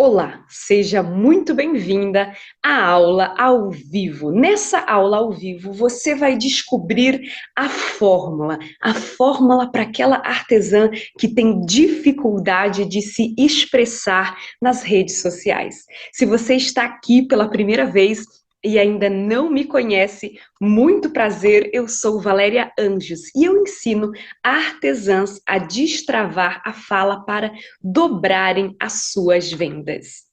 Olá, seja muito bem-vinda à aula ao vivo. Nessa aula ao vivo, você vai descobrir a fórmula para aquela artesã que tem dificuldade de se expressar nas redes sociais. Se você está aqui pela primeira vez e ainda não me conhece, muito prazer, eu sou Valéria Anjos e eu ensino artesãs a destravar a fala para dobrarem as suas vendas.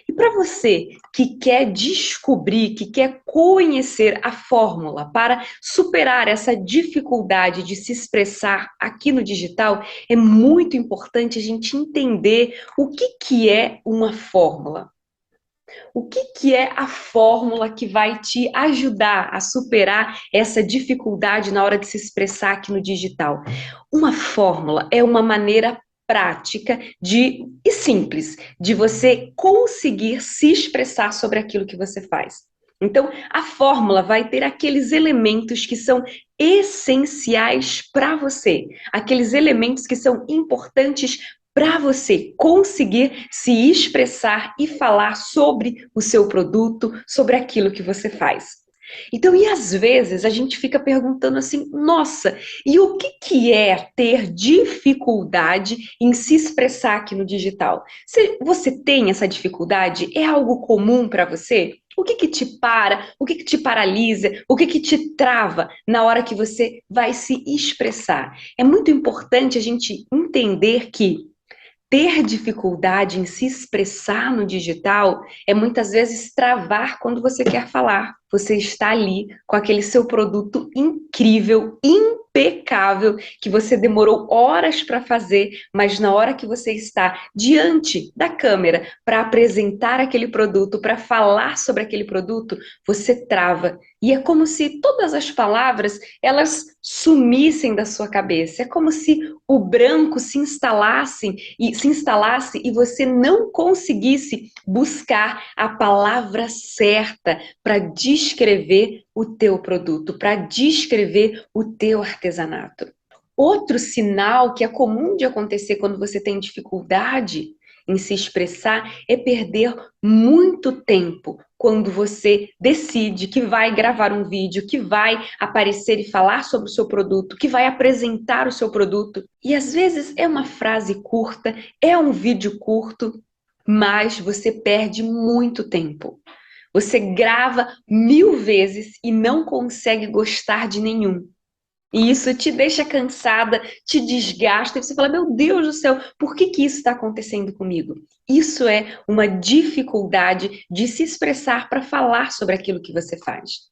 E para você que quer descobrir, que quer conhecer a fórmula para superar essa dificuldade de se expressar aqui no digital, é muito importante a gente entender o que é uma fórmula. O que é a fórmula que vai te ajudar a superar essa dificuldade na hora de se expressar aqui no digital? Uma fórmula é uma maneira prática e simples de você conseguir se expressar sobre aquilo que você faz. Então, a fórmula vai ter aqueles elementos que são essenciais para você, aqueles elementos que são importantes para você conseguir se expressar e falar sobre o seu produto, sobre aquilo que você faz. Então, e às vezes a gente fica perguntando assim, nossa, e o que é ter dificuldade em se expressar aqui no digital? Se você tem essa dificuldade, é algo comum para você? O que te para? O que te paralisa? O que te trava na hora que você vai se expressar? É muito importante a gente entender que ter dificuldade em se expressar no digital é muitas vezes travar quando você quer falar. Você está ali com aquele seu produto incrível, impecável, que você demorou horas para fazer, mas na hora que você está diante da câmera para apresentar aquele produto, para falar sobre aquele produto, você trava. E é como se todas as palavras, elas sumissem da sua cabeça. É como se o branco se instalasse e você não conseguisse buscar a palavra certa para descrever o teu produto, para descrever o teu artesanato. Outro sinal que é comum de acontecer quando você tem dificuldade em se expressar é perder muito tempo quando você decide que vai gravar um vídeo, que vai aparecer e falar sobre o seu produto, que vai apresentar o seu produto. E às vezes é uma frase curta, é um vídeo curto, mas você perde muito tempo. Você grava 1000 vezes e não consegue gostar de nenhum. E isso te deixa cansada, te desgasta, e você fala, meu Deus do céu, por que isso está acontecendo comigo? Isso é uma dificuldade de se expressar para falar sobre aquilo que você faz.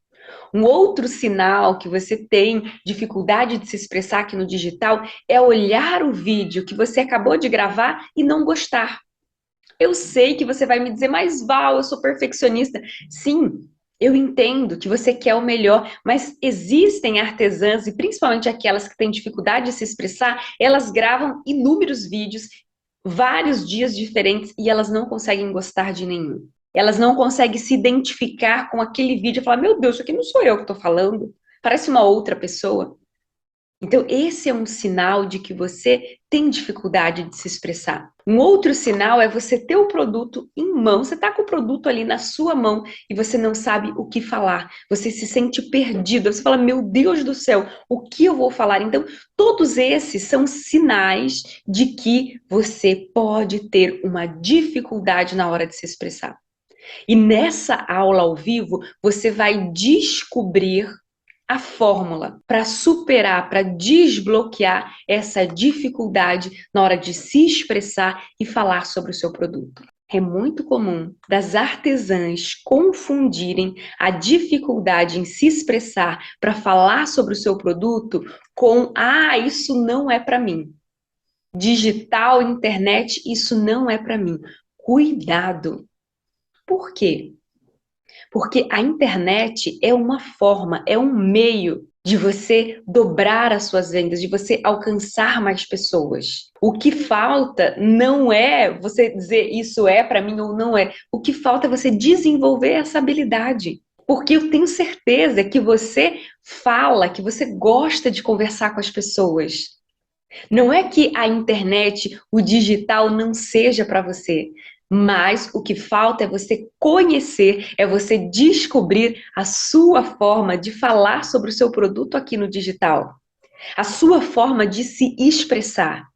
Um outro sinal que você tem dificuldade de se expressar aqui no digital é olhar o vídeo que você acabou de gravar e não gostar. Eu sei que você vai me dizer, mas Val, eu sou perfeccionista. Sim, eu entendo que você quer o melhor, mas existem artesãs, e principalmente aquelas que têm dificuldade de se expressar, elas gravam inúmeros vídeos, vários dias diferentes, e elas não conseguem gostar de nenhum. Elas não conseguem se identificar com aquele vídeo e falar, meu Deus, isso aqui não sou eu que estou falando, parece uma outra pessoa. Então, esse é um sinal de que você tem dificuldade de se expressar. Um outro sinal é você ter o produto em mão, você está com o produto ali na sua mão e você não sabe o que falar, você se sente perdido, você fala, meu Deus do céu, o que eu vou falar? Então, todos esses são sinais de que você pode ter uma dificuldade na hora de se expressar. E nessa aula ao vivo, você vai descobrir a fórmula para superar, para desbloquear essa dificuldade na hora de se expressar e falar sobre o seu produto. É muito comum das artesãs confundirem a dificuldade em se expressar para falar sobre o seu produto com isso não é para mim. Digital, internet, isso não é para mim. Cuidado. Por quê? Porque a internet é uma forma, é um meio de você dobrar as suas vendas, de você alcançar mais pessoas. O que falta não é você dizer isso é para mim ou não é. O que falta é você desenvolver essa habilidade. Porque eu tenho certeza que você fala, que você gosta de conversar com as pessoas. Não é que a internet, o digital não seja para você. Mas o que falta é você conhecer, é você descobrir a sua forma de falar sobre o seu produto aqui no digital, a sua forma de se expressar.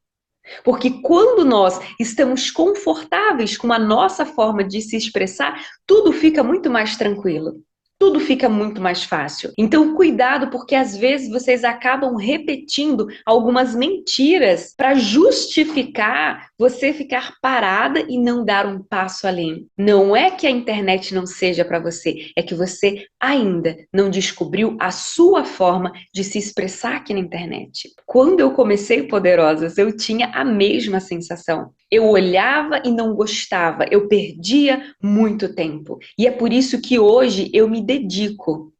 Porque quando nós estamos confortáveis com a nossa forma de se expressar, tudo fica muito mais tranquilo. Tudo fica muito mais fácil. Então, cuidado, porque às vezes vocês acabam repetindo algumas mentiras para justificar você ficar parada e não dar um passo além. Não é que a internet não seja para você, é que você ainda não descobriu a sua forma de se expressar aqui na internet. Quando eu comecei Poderosas, eu tinha a mesma sensação. Eu olhava e não gostava, eu perdia muito tempo. E é por isso que hoje eu me dedico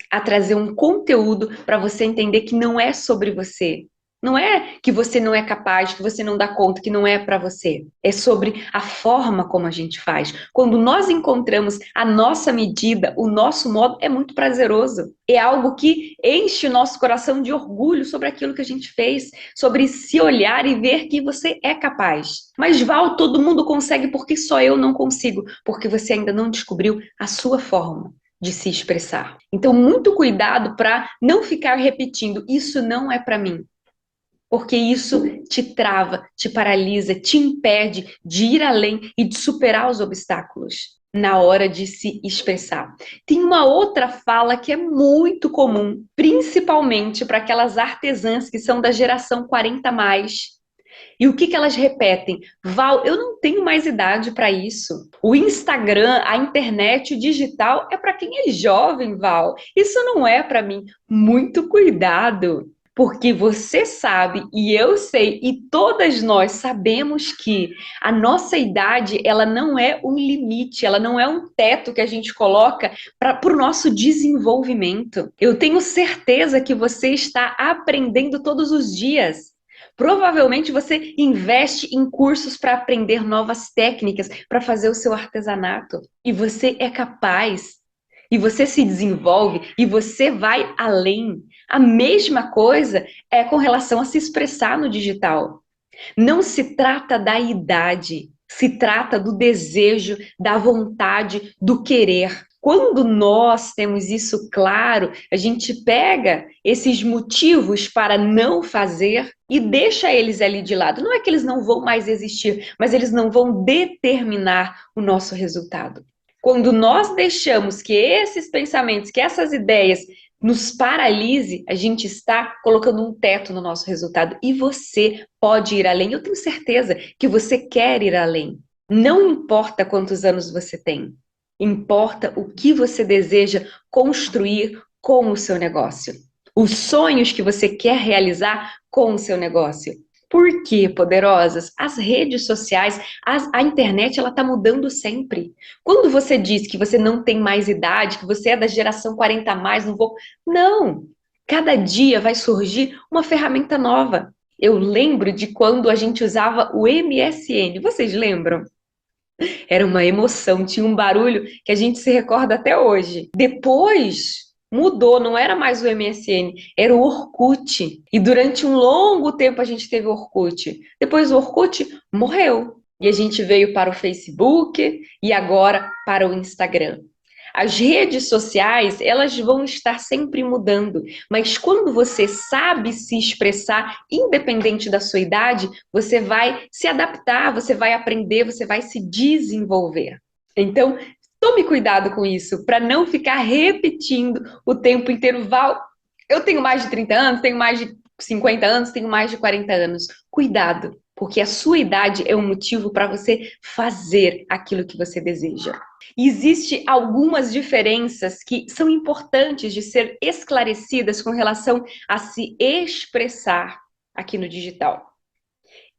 a trazer um conteúdo para você entender que não é sobre você. Não é que você não é capaz, que você não dá conta, que não é para você. É sobre a forma como a gente faz. Quando nós encontramos a nossa medida, o nosso modo, é muito prazeroso. É algo que enche o nosso coração de orgulho sobre aquilo que a gente fez, sobre se olhar e ver que você é capaz. Mas Val, todo mundo consegue, porque só eu não consigo? Porque você ainda não descobriu a sua forma de se expressar. Então, muito cuidado para não ficar repetindo, isso não é para mim. Porque isso te trava, te paralisa, te impede de ir além e de superar os obstáculos na hora de se expressar. Tem uma outra fala que é muito comum, principalmente para aquelas artesãs que são da geração 40 mais. E o que que elas repetem? Val, eu não tenho mais idade para isso. O Instagram, a internet, o digital é para quem é jovem, Val. Isso não é para mim. Muito cuidado. Porque você sabe e eu sei e todas nós sabemos que a nossa idade ela não é um limite, ela não é um teto que a gente coloca para o nosso desenvolvimento. Eu tenho certeza que você está aprendendo todos os dias. Provavelmente você investe em cursos para aprender novas técnicas, para fazer o seu artesanato. E você é capaz. E você se desenvolve e você vai além. A mesma coisa é com relação a se expressar no digital. Não se trata da idade, se trata do desejo, da vontade, do querer. Quando nós temos isso claro, a gente pega esses motivos para não fazer e deixa eles ali de lado. Não é que eles não vão mais existir, mas eles não vão determinar o nosso resultado. Quando nós deixamos que esses pensamentos, que essas ideias nos paralise, a gente está colocando um teto no nosso resultado. E você pode ir além. Eu tenho certeza que você quer ir além. Não importa quantos anos você tem. Importa o que você deseja construir com o seu negócio. Os sonhos que você quer realizar com o seu negócio. Por quê, poderosas? As redes sociais, a internet, ela está mudando sempre. Quando você diz que você não tem mais idade, que você é da geração 40 a mais, não vou. Não! Cada dia vai surgir uma ferramenta nova. Eu lembro de quando a gente usava o MSN. Vocês lembram? Era uma emoção, tinha um barulho que a gente se recorda até hoje. Depois mudou, não era mais o MSN, era o Orkut. E durante um longo tempo a gente teve o Orkut. Depois o Orkut morreu. E a gente veio para o Facebook e agora para o Instagram. As redes sociais, elas vão estar sempre mudando, mas quando você sabe se expressar, independente da sua idade, você vai se adaptar, você vai aprender, você vai se desenvolver. Então, tome cuidado com isso, para não ficar repetindo o tempo inteiro. Val, eu tenho mais de 30 anos, tenho mais de 50 anos, tenho mais de 40 anos. Cuidado, porque a sua idade é um motivo para você fazer aquilo que você deseja. Existem algumas diferenças que são importantes de ser esclarecidas com relação a se expressar aqui no digital.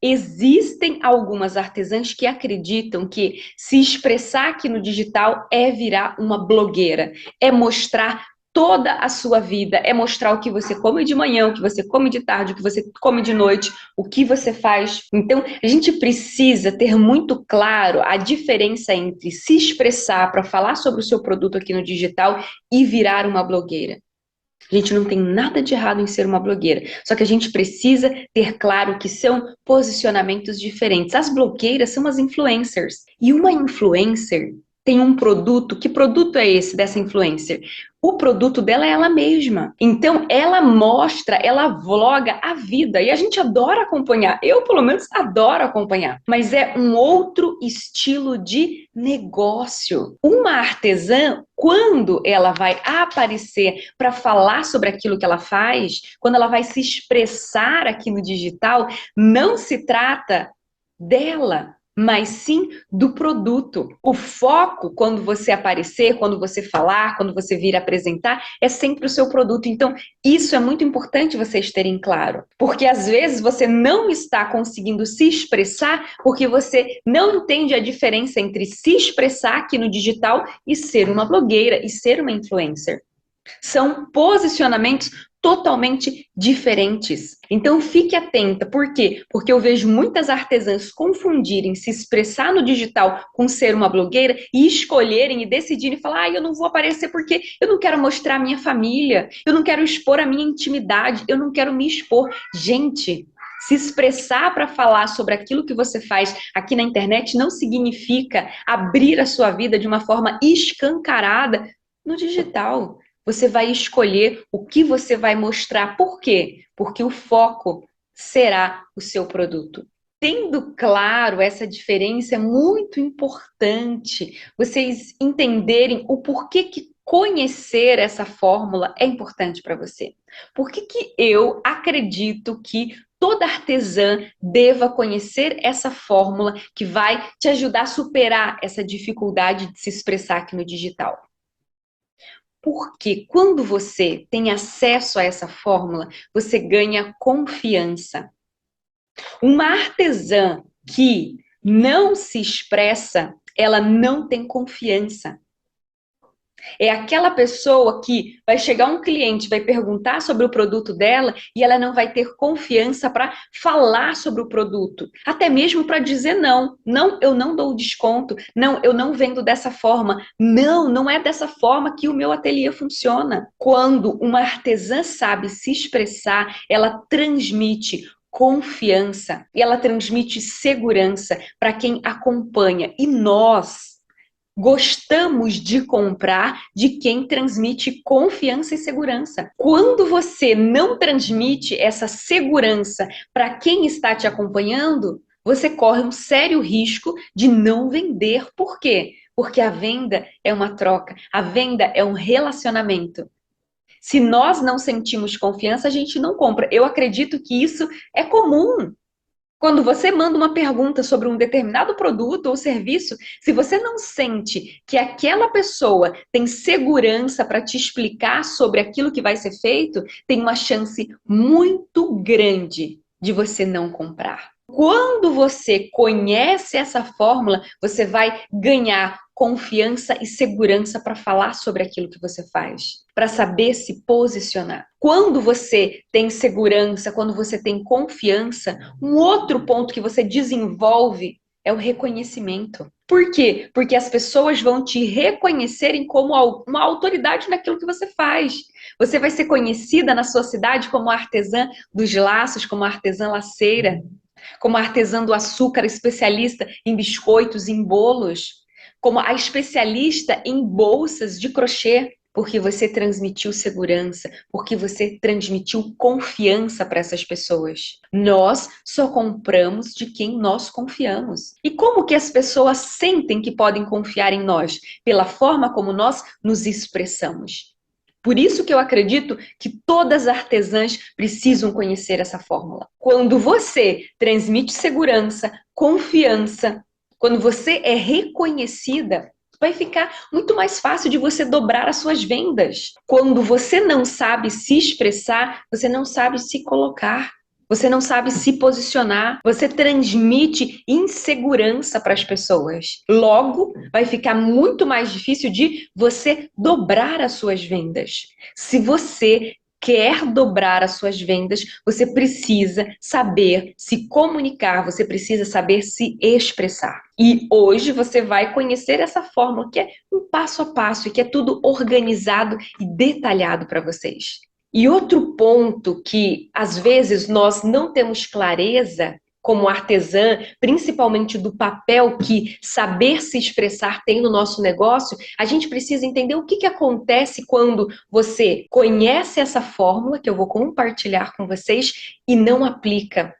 Existem algumas artesãs que acreditam que se expressar aqui no digital é virar uma blogueira, é mostrar toda a sua vida, é mostrar o que você come de manhã, o que você come de tarde, o que você come de noite, o que você faz. Então, a gente precisa ter muito claro a diferença entre se expressar para falar sobre o seu produto aqui no digital e virar uma blogueira. A gente não tem nada de errado em ser uma blogueira, só que a gente precisa ter claro que são posicionamentos diferentes. As blogueiras são as influencers, e uma influencer tem um produto. Que produto é esse dessa influencer? O produto dela é ela mesma. Então, ela mostra, ela vloga a vida. E a gente adora acompanhar. Eu, pelo menos, adoro acompanhar. Mas é um outro estilo de negócio. Uma artesã, quando ela vai aparecer para falar sobre aquilo que ela faz, quando ela vai se expressar aqui no digital, não se trata dela, mas sim do produto. O foco, quando você aparecer, quando você falar, quando você vir apresentar, é sempre o seu produto. Então, isso é muito importante vocês terem claro, porque às vezes você não está conseguindo se expressar porque você não entende a diferença entre se expressar aqui no digital e ser uma blogueira e ser uma influencer. São posicionamentos totalmente diferentes. Então fique atenta. Por quê? Porque eu vejo muitas artesãs confundirem se expressar no digital com ser uma blogueira e escolherem e decidirem falar: eu não vou aparecer porque eu não quero mostrar a minha família, eu não quero expor a minha intimidade, eu não quero me expor. Gente, se expressar para falar sobre aquilo que você faz aqui na internet não significa abrir a sua vida de uma forma escancarada no digital. Você vai escolher o que você vai mostrar. Por quê? Porque o foco será o seu produto. Tendo claro essa diferença, é muito importante vocês entenderem o porquê que conhecer essa fórmula é importante para você. Por que que eu acredito que toda artesã deva conhecer essa fórmula que vai te ajudar a superar essa dificuldade de se expressar aqui no digital? Porque quando você tem acesso a essa fórmula, você ganha confiança. Uma artesã que não se expressa, ela não tem confiança. É aquela pessoa que vai chegar um cliente, vai perguntar sobre o produto dela e ela não vai ter confiança para falar sobre o produto, até mesmo para dizer não. Não, eu não dou desconto. Não, eu não vendo dessa forma. Não, não é dessa forma que o meu ateliê funciona. Quando uma artesã sabe se expressar, ela transmite confiança e ela transmite segurança para quem acompanha. E nós gostamos de comprar de quem transmite confiança e segurança. Quando você não transmite essa segurança para quem está te acompanhando, você corre um sério risco de não vender. Por quê? Porque a venda é uma troca, a venda é um relacionamento. Se nós não sentimos confiança, a gente não compra. Eu acredito que isso é comum. Quando você manda uma pergunta sobre um determinado produto ou serviço, se você não sente que aquela pessoa tem segurança para te explicar sobre aquilo que vai ser feito, tem uma chance muito grande de você não comprar. Quando você conhece essa fórmula, você vai ganhar confiança e segurança para falar sobre aquilo que você faz, para saber se posicionar. Quando você tem segurança, quando você tem confiança, um outro ponto que você desenvolve é o reconhecimento. Por quê? Porque as pessoas vão te reconhecerem como uma autoridade naquilo que você faz. Você vai ser conhecida na sua cidade como a artesã dos laços, como a artesã laceira, como a artesã do açúcar, especialista em biscoitos, em bolos, como a especialista em bolsas de crochê, porque você transmitiu segurança, porque você transmitiu confiança para essas pessoas. Nós só compramos de quem nós confiamos. E como que as pessoas sentem que podem confiar em nós? Pela forma como nós nos expressamos. Por isso que eu acredito que todas as artesãs precisam conhecer essa fórmula. Quando você transmite segurança, confiança, quando você é reconhecida, vai ficar muito mais fácil de você dobrar as suas vendas. Quando você não sabe se expressar, você não sabe se colocar. Você não sabe se posicionar, você transmite insegurança para as pessoas. Logo, vai ficar muito mais difícil de você dobrar as suas vendas. Se você quer dobrar as suas vendas, você precisa saber se comunicar, você precisa saber se expressar. E hoje você vai conhecer essa fórmula que é um passo a passo e que é tudo organizado e detalhado para vocês. E outro ponto que às vezes nós não temos clareza como artesã, principalmente do papel que saber se expressar tem no nosso negócio, a gente precisa entender o que acontece quando você conhece essa fórmula, que eu vou compartilhar com vocês, e não aplica.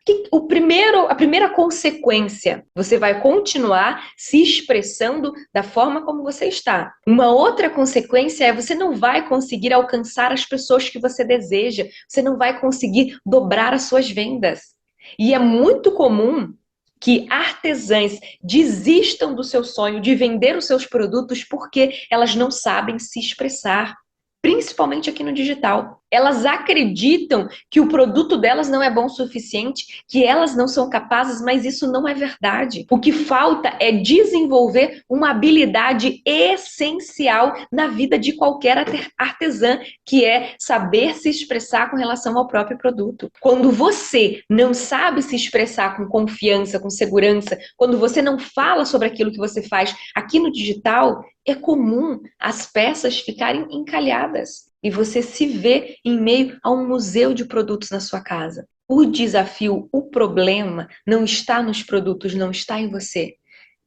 A primeira consequência, você vai continuar se expressando da forma como você está. Uma outra consequência é você não vai conseguir alcançar as pessoas que você deseja, você não vai conseguir dobrar as suas vendas. E é muito comum que artesãs desistam do seu sonho de vender os seus produtos porque elas não sabem se expressar, principalmente aqui no digital. Elas acreditam que o produto delas não é bom o suficiente, que elas não são capazes, mas isso não é verdade. O que falta é desenvolver uma habilidade essencial na vida de qualquer artesã, que é saber se expressar com relação ao próprio produto. Quando você não sabe se expressar com confiança, com segurança, quando você não fala sobre aquilo que você faz aqui no digital, é comum as peças ficarem encalhadas e você se vê em meio a um museu de produtos na sua casa. O desafio, o problema não está nos produtos, não está em você.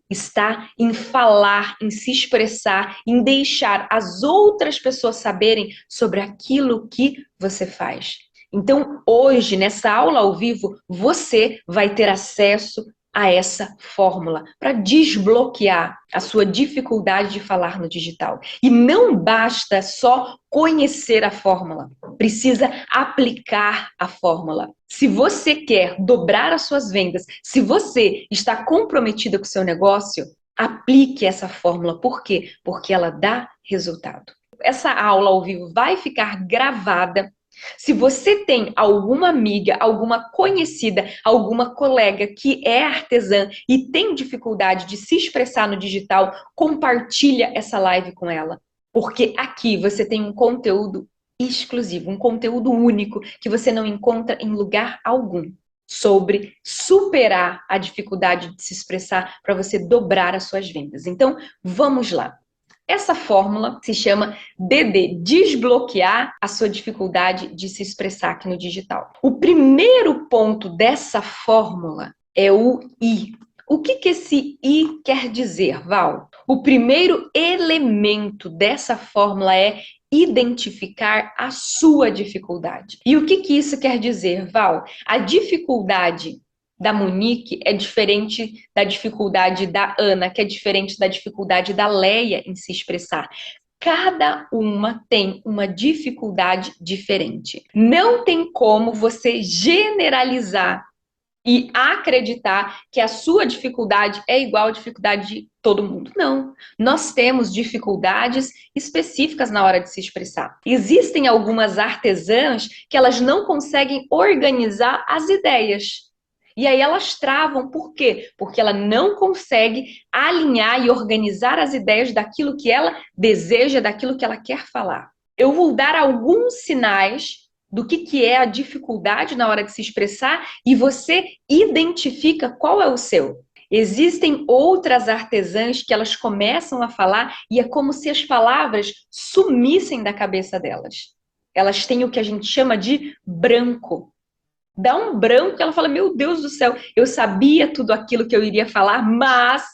Está em falar, em se expressar, em deixar as outras pessoas saberem sobre aquilo que você faz. Então, hoje, nessa aula ao vivo, você vai ter acesso a essa fórmula para desbloquear a sua dificuldade de falar no digital. E não basta só conhecer a fórmula, precisa aplicar a fórmula. Se você quer dobrar as suas vendas, se você está comprometida com o seu negócio, aplique essa fórmula. Por quê? Porque ela dá resultado. Essa aula ao vivo vai ficar gravada. Se você tem alguma amiga, alguma conhecida, alguma colega que é artesã e tem dificuldade de se expressar no digital, compartilha essa live com ela. Porque aqui você tem um conteúdo exclusivo, um conteúdo único que você não encontra em lugar algum, sobre superar a dificuldade de se expressar para você dobrar as suas vendas. Então, vamos lá. Essa fórmula se chama DD, desbloquear a sua dificuldade de se expressar aqui no digital. O primeiro ponto dessa fórmula é o I. O que esse I quer dizer, Val? O primeiro elemento dessa fórmula é identificar a sua dificuldade. E o que isso quer dizer, Val? A dificuldade da Monique é diferente da dificuldade da Ana, que é diferente da dificuldade da Leia em se expressar. Cada uma tem uma dificuldade diferente. Não tem como você generalizar e acreditar que a sua dificuldade é igual à dificuldade de todo mundo. Não. Nós temos dificuldades específicas na hora de se expressar. Existem algumas artesãs que elas não conseguem organizar as ideias. E aí elas travam, por quê? Porque ela não consegue alinhar e organizar as ideias daquilo que ela deseja, daquilo que ela quer falar. Eu vou dar alguns sinais do que é a dificuldade na hora de se expressar e você identifica qual é o seu. Existem outras artesãs que elas começam a falar e é como se as palavras sumissem da cabeça delas. Elas têm o que a gente chama de branco. Dá um branco, ela fala, meu Deus do céu, eu sabia tudo aquilo que eu iria falar, mas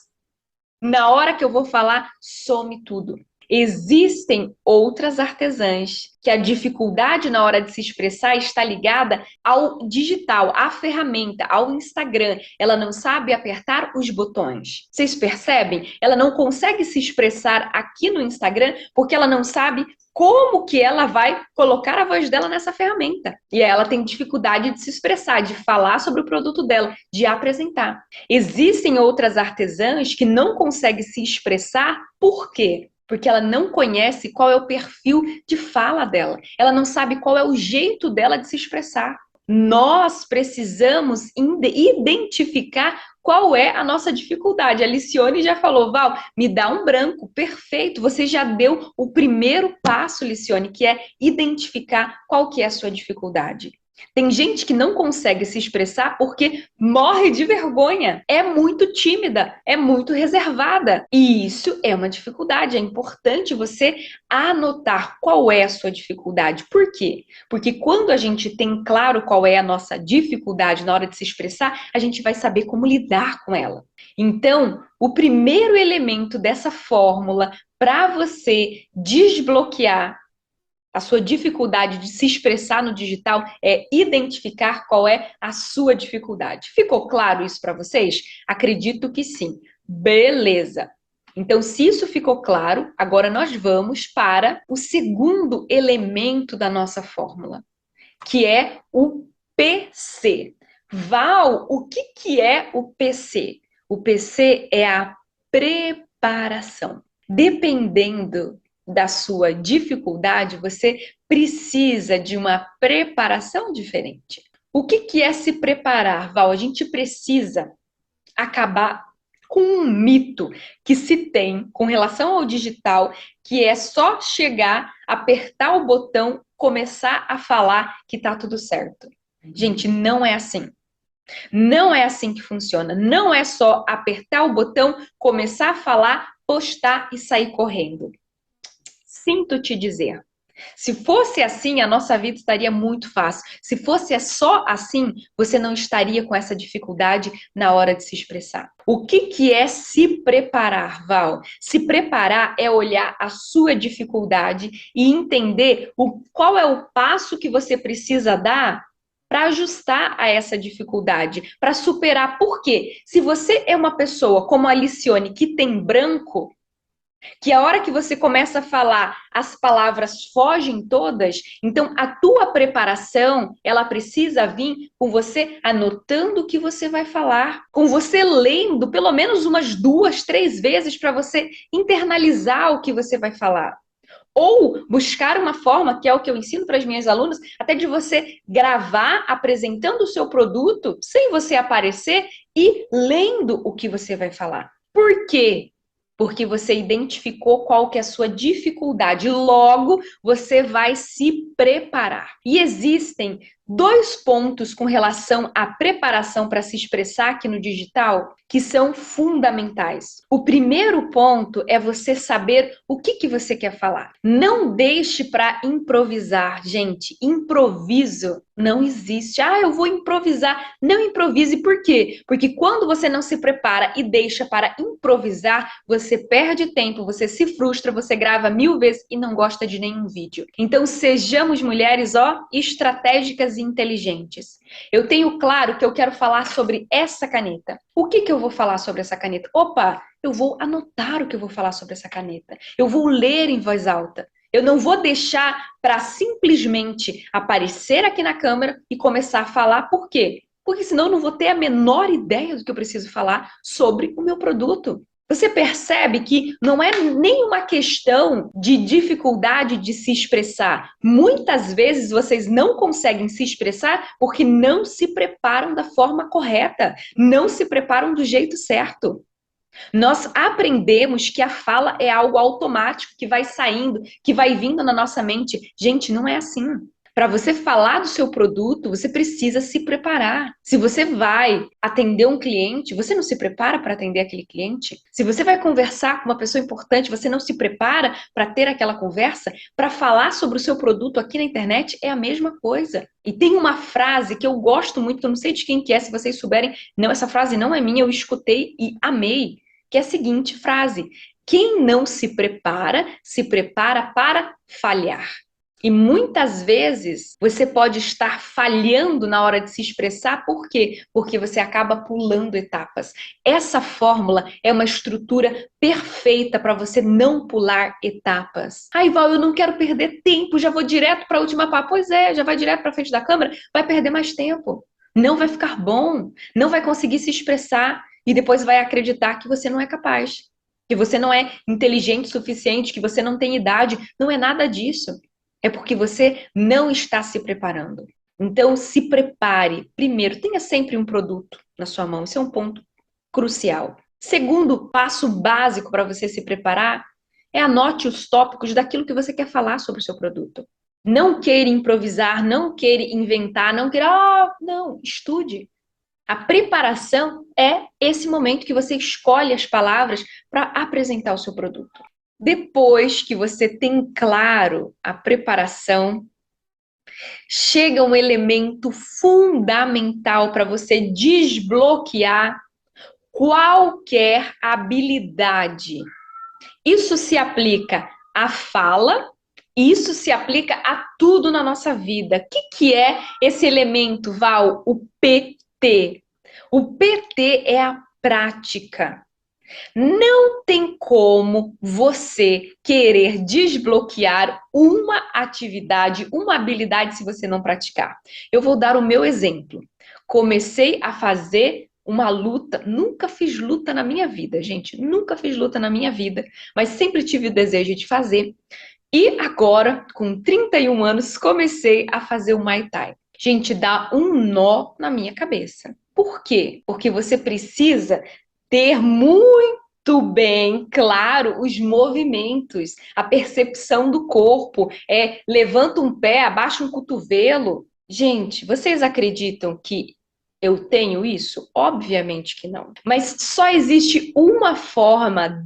na hora que eu vou falar, some tudo. Existem outras artesãs que a dificuldade na hora de se expressar está ligada ao digital, à ferramenta, ao Instagram. Ela não sabe apertar os botões. Vocês percebem? Ela não consegue se expressar aqui no Instagram porque ela não sabe como que ela vai colocar a voz dela nessa ferramenta. E aí ela tem dificuldade de se expressar, de falar sobre o produto dela, de apresentar. Existem outras artesãs que não conseguem se expressar, por quê? Porque ela não conhece qual é o perfil de fala dela. Ela não sabe qual é o jeito dela de se expressar. nós precisamos identificar qual é a nossa dificuldade. A Licione já falou, Val, me dá um branco. Perfeito, você já deu o primeiro passo, Licione, que é identificar qual que é a sua dificuldade. Tem gente que não consegue se expressar porque morre de vergonha, é muito tímida, é muito reservada. E isso é uma dificuldade. É importante você anotar qual é a sua dificuldade. Por quê? Porque quando a gente tem claro qual é a nossa dificuldade na hora de se expressar, a gente vai saber como lidar com ela. Então, o primeiro elemento dessa fórmula para você desbloquear a sua dificuldade de se expressar no digital é identificar qual é a sua dificuldade. Ficou claro isso para vocês? Acredito que sim. Beleza. Então, se isso ficou claro, agora nós vamos para o segundo elemento da nossa fórmula, que é o PC. Val, o que é o PC? O PC é a preparação. Dependendo da sua dificuldade, você precisa de uma preparação diferente. O que é se preparar, Val? A gente precisa acabar com um mito que se tem com relação ao digital, que é só chegar, apertar o botão, começar a falar que tá tudo certo. Gente, não é assim. Não é assim que funciona. Não é só apertar o botão, começar a falar, postar e sair correndo. Sinto te dizer. Se fosse assim, a nossa vida estaria muito fácil. Se fosse só assim, você não estaria com essa dificuldade na hora de se expressar. O que é se preparar, Val? Se preparar é olhar a sua dificuldade e entender qual é o passo que você precisa dar para ajustar a essa dificuldade, para superar. Por quê? Se você é uma pessoa como a Licione, que tem branco, que a hora que você começa a falar, as palavras fogem todas, então a tua preparação, ela precisa vir com você anotando o que você vai falar, com você lendo pelo menos umas 2, 3 vezes para você internalizar o que você vai falar. Ou buscar uma forma, que é o que eu ensino para as minhas alunas, até de você gravar apresentando o seu produto sem você aparecer e lendo o que você vai falar. Por quê? Porque você identificou qual que é a sua dificuldade. Logo, você vai se preparar. E existem 2 pontos com relação à preparação para se expressar aqui no digital que são fundamentais. O primeiro ponto é você saber o que você quer falar. Não deixe para improvisar, gente. Improviso não existe. Ah, eu vou improvisar. Não improvise, por quê? Porque quando você não se prepara e deixa para improvisar, você perde tempo, você se frustra, você grava 1000 vezes e não gosta de nenhum vídeo. Então, sejamos mulheres, estratégicas e inteligentes. Eu tenho claro que eu quero falar sobre essa caneta. O que eu vou falar sobre essa caneta? Opa, eu vou anotar o que eu vou falar sobre essa caneta. Eu vou ler em voz alta. Eu não vou deixar para simplesmente aparecer aqui na câmera e começar a falar. Por quê? Porque senão eu não vou ter a menor ideia do que eu preciso falar sobre o meu produto. Você percebe que não é nenhuma questão de dificuldade de se expressar. Muitas vezes vocês não conseguem se expressar porque não se preparam da forma correta, não se preparam do jeito certo. Nós aprendemos que a fala é algo automático, que vai saindo, que vai vindo na nossa mente. Gente, não é assim. Para você falar do seu produto, você precisa se preparar. Se você vai atender um cliente, você não se prepara para atender aquele cliente? Se você vai conversar com uma pessoa importante, você não se prepara para ter aquela conversa? Para falar sobre o seu produto aqui na internet é a mesma coisa. E tem uma frase que eu gosto muito, que eu não sei de quem que é, se vocês souberem. Não, essa frase não é minha, eu escutei e amei. Que é a seguinte frase: quem não se prepara para falhar. E muitas vezes você pode estar falhando na hora de se expressar, por quê? Porque você acaba pulando etapas. Essa fórmula é uma estrutura perfeita para você não pular etapas. Ai, Val, eu não quero perder tempo, já vou direto para a última parte. Pois é, já vai direto para frente da câmera, vai perder mais tempo. Não vai ficar bom, não vai conseguir se expressar e depois vai acreditar que você não é capaz, que você não é inteligente o suficiente, que você não tem idade. Não é nada disso. É porque você não está se preparando. Então, se prepare. Primeiro, tenha sempre um produto na sua mão. Esse é um ponto crucial. Segundo passo básico para você se preparar é anote os tópicos daquilo que você quer falar sobre o seu produto. Não queira improvisar, não queira inventar, não queira, não, estude. A preparação é esse momento que você escolhe as palavras para apresentar o seu produto. Depois que você tem claro a preparação, chega um elemento fundamental para você desbloquear qualquer habilidade. Isso se aplica à fala, isso se aplica a tudo na nossa vida. O que é esse elemento, Val? O PT. O PT é a prática. Não tem como você querer desbloquear uma atividade, uma habilidade se você não praticar. Eu vou dar o meu exemplo. Comecei a fazer uma luta, nunca fiz luta na minha vida, gente, nunca fiz luta na minha vida, mas sempre tive o desejo de fazer. E agora, com 31 anos, comecei a fazer o Muay Thai. Gente, dá um nó na minha cabeça. Por quê? Porque você precisa ter muito bem claro os movimentos, a percepção do corpo, levanta um pé, abaixa um cotovelo. Gente, vocês acreditam que eu tenho isso? Obviamente que não. Mas só existe uma forma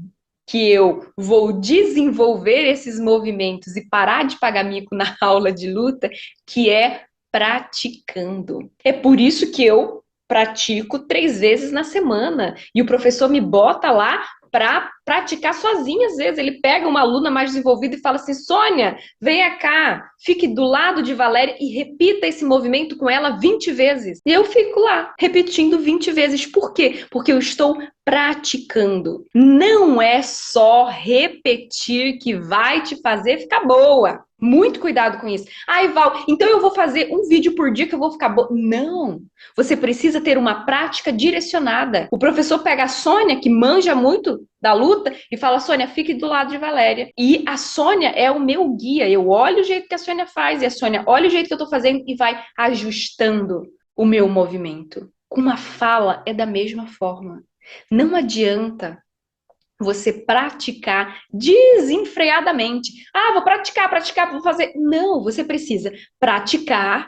que eu vou desenvolver esses movimentos e parar de pagar mico na aula de luta, que é praticando. É por isso que eu pratico 3 vezes na semana. E o professor me bota lá para praticar sozinha, às vezes. Ele pega uma aluna mais desenvolvida e fala assim: Sônia, venha cá, fique do lado de Valéria e repita esse movimento com ela 20 vezes. E eu fico lá, repetindo 20 vezes. Por quê? Porque eu estou praticando. Não é só repetir que vai te fazer ficar boa. Muito cuidado com isso. Ai, Val, então eu vou fazer um vídeo por dia que eu vou ficar boa. Não. Você precisa ter uma prática direcionada. O professor pega a Sônia, que manja muito da luta, e fala: Sônia, fique do lado de Valéria. E a Sônia é o meu guia. Eu olho o jeito que a Sônia faz, e a Sônia olha o jeito que eu tô fazendo e vai ajustando o meu movimento. Com uma fala é da mesma forma. Não adianta você praticar desenfreadamente. Ah, vou praticar, vou fazer. Não, você precisa praticar.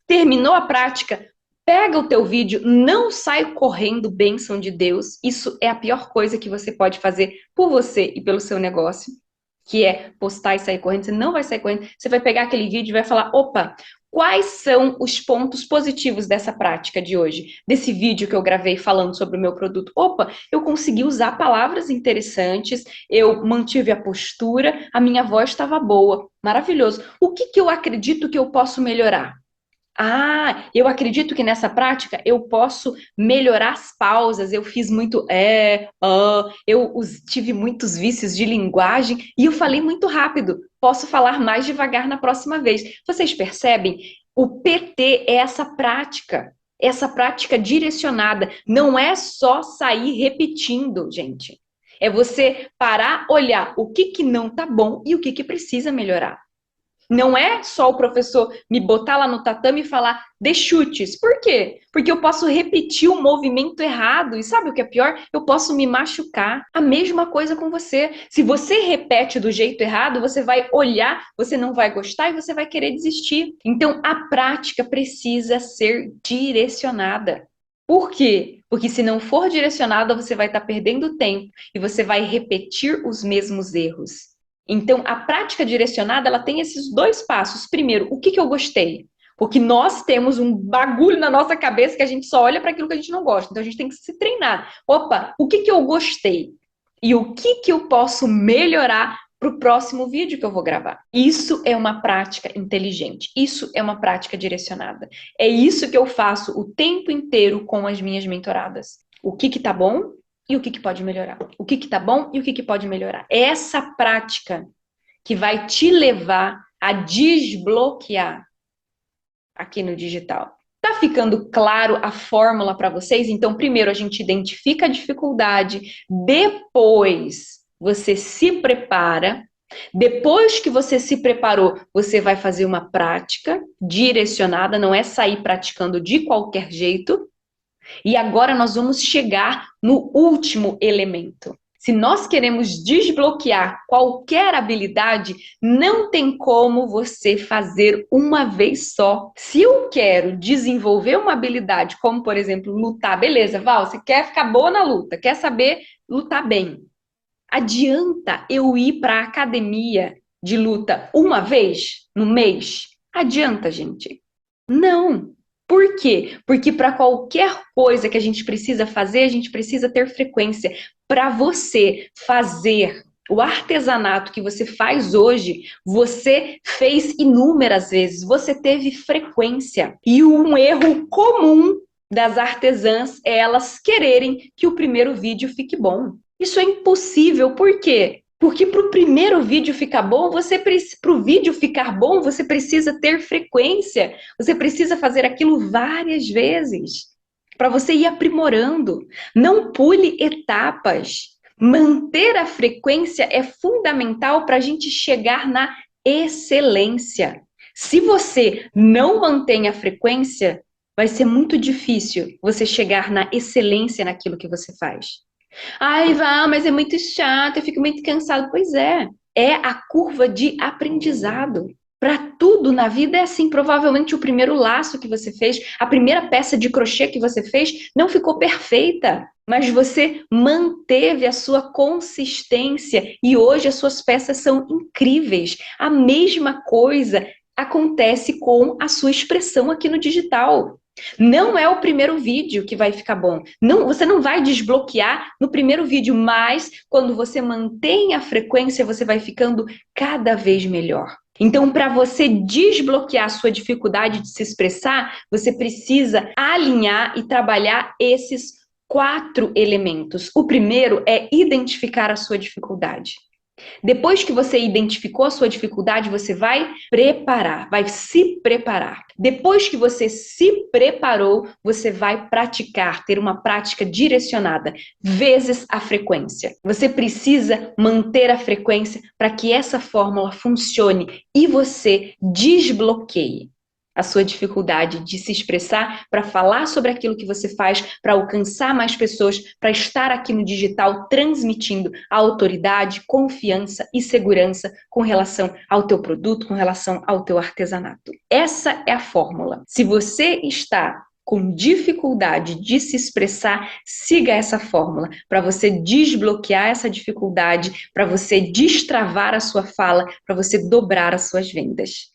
Terminou a prática, pega o teu vídeo, não sai correndo, bênção de Deus. Isso é a pior coisa que você pode fazer por você e pelo seu negócio, que é postar e sair correndo. Você não vai sair correndo, você vai pegar aquele vídeo e vai falar: opa, quais são os pontos positivos dessa prática de hoje? Desse vídeo que eu gravei falando sobre o meu produto? Opa, eu consegui usar palavras interessantes, eu mantive a postura, a minha voz estava boa, maravilhoso. O que eu acredito que eu posso melhorar? Ah, eu acredito que nessa prática eu posso melhorar as pausas. Eu fiz muito tive muitos vícios de linguagem e eu falei muito rápido. Posso falar mais devagar na próxima vez. Vocês percebem? O PT é essa prática direcionada. Não é só sair repetindo, gente. É você parar, olhar o que não tá bom e o que precisa melhorar. Não é só o professor me botar lá no tatame e falar: dê chutes. Por quê? Porque eu posso repetir o movimento errado. E sabe o que é pior? Eu posso me machucar. A mesma coisa com você. Se você repete do jeito errado, você vai olhar, você não vai gostar e você vai querer desistir. Então, a prática precisa ser direcionada. Por quê? Porque se não for direcionada, você vai estar perdendo tempo e você vai repetir os mesmos erros. Então, a prática direcionada, ela tem esses 2 passos. Primeiro, o que eu gostei? Porque nós temos um bagulho na nossa cabeça que a gente só olha para aquilo que a gente não gosta. Então, a gente tem que se treinar. Opa, o que eu gostei? E o que eu posso melhorar para o próximo vídeo que eu vou gravar? Isso é uma prática inteligente. Isso é uma prática direcionada. É isso que eu faço o tempo inteiro com as minhas mentoradas. O que tá bom? E o que pode melhorar? O que tá bom e o que pode melhorar? É essa prática que vai te levar a desbloquear aqui no digital. Tá ficando claro a fórmula para vocês? Então, primeiro a gente identifica a dificuldade, depois você se prepara. Depois que você se preparou, você vai fazer uma prática direcionada, não é sair praticando de qualquer jeito. E agora nós vamos chegar no último elemento. Se nós queremos desbloquear qualquer habilidade, não tem como você fazer uma vez só. Se eu quero desenvolver uma habilidade, como por exemplo lutar, beleza, Val, você quer ficar boa na luta, quer saber lutar bem. Adianta eu ir para a academia de luta uma vez no mês? Adianta, gente? Não. Por quê? Porque para qualquer coisa que a gente precisa fazer, a gente precisa ter frequência. Para você fazer o artesanato que você faz hoje, você fez inúmeras vezes, você teve frequência. E um erro comum das artesãs é elas quererem que o primeiro vídeo fique bom. Isso é impossível, por quê? Porque para o primeiro vídeo ficar bom, para o vídeo ficar bom, você precisa ter frequência. Você precisa fazer aquilo várias vezes para você ir aprimorando. Não pule etapas. Manter a frequência é fundamental para a gente chegar na excelência. Se você não mantém a frequência, vai ser muito difícil você chegar na excelência naquilo que você faz. Ai, Val, mas é muito chato, eu fico muito cansado. Pois é a curva de aprendizado. Para tudo na vida é assim. Provavelmente o primeiro laço que você fez, a primeira peça de crochê que você fez, não ficou perfeita, mas você manteve a sua consistência e hoje as suas peças são incríveis. A mesma coisa acontece com a sua expressão aqui no digital. Não é o primeiro vídeo que vai ficar bom. Não, você não vai desbloquear no primeiro vídeo, mas quando você mantém a frequência, você vai ficando cada vez melhor. Então, para você desbloquear a sua dificuldade de se expressar, você precisa alinhar e trabalhar esses 4 elementos. O primeiro é identificar a sua dificuldade. Depois que você identificou a sua dificuldade, você vai preparar, vai se preparar. Depois que você se preparou, você vai praticar, ter uma prática direcionada, vezes a frequência. Você precisa manter a frequência para que essa fórmula funcione e você desbloqueie a sua dificuldade de se expressar, para falar sobre aquilo que você faz, para alcançar mais pessoas, para estar aqui no digital transmitindo autoridade, confiança e segurança com relação ao teu produto, com relação ao teu artesanato. Essa é a fórmula. Se você está com dificuldade de se expressar, siga essa fórmula para você desbloquear essa dificuldade, para você destravar a sua fala, para você dobrar as suas vendas.